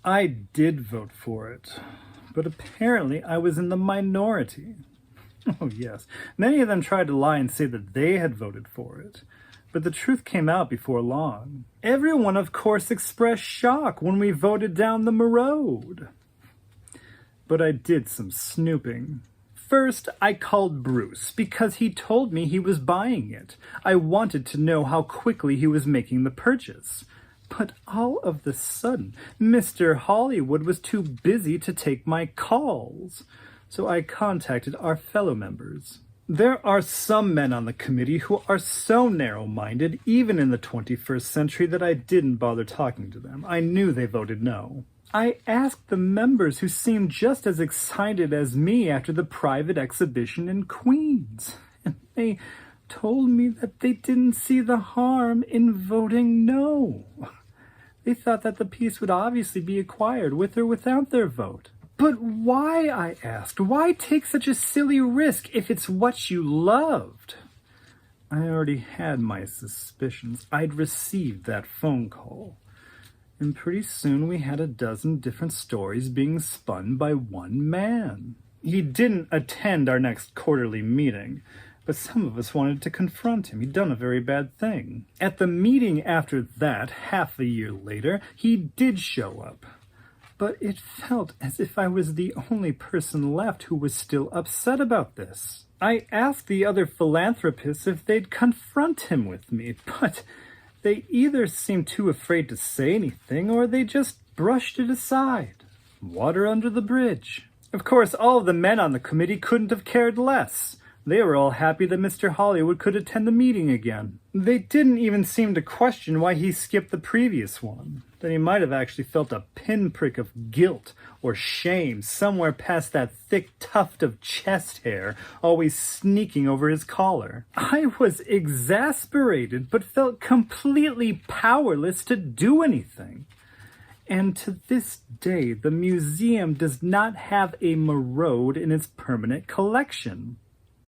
I did vote for it, but apparently I was in the minority. Oh yes, many of them tried to lie and say that they had voted for it, but the truth came out before long. Everyone, of course, expressed shock when we voted down the Merode. But I did some snooping. First, I called Bruce because he told me he was buying it. I wanted to know how quickly he was making the purchase. But all of the sudden, Mr. Hollywood was too busy to take my calls. So I contacted our fellow members. There are some men on the committee who are so narrow-minded, even in the 21st century, that I didn't bother talking to them. I knew they voted no. I asked the members who seemed just as excited as me after the private exhibition in Queens, and they told me that they didn't see the harm in voting no. They thought that the piece would obviously be acquired with or without their vote. But why, I asked, why take such a silly risk if it's what you loved? I already had my suspicions. I'd received that phone call. And pretty soon we had a dozen different stories being spun by one man. He didn't attend our next quarterly meeting, but some of us wanted to confront him. He'd done a very bad thing. At the meeting after that, half a year later, he did show up. But it felt as if I was the only person left who was still upset about this. I asked the other philanthropists if they'd confront him with me, but they either seemed too afraid to say anything or they just brushed it aside. Water under the bridge. Of course, all of the men on the committee couldn't have cared less. They were all happy that Mr. Hollywood could attend the meeting again. They didn't even seem to question why he skipped the previous one, that he might have actually felt a pinprick of guilt or shame somewhere past that thick tuft of chest hair always sneaking over his collar. I was exasperated, but felt completely powerless to do anything. And to this day, the museum does not have a Merode in its permanent collection.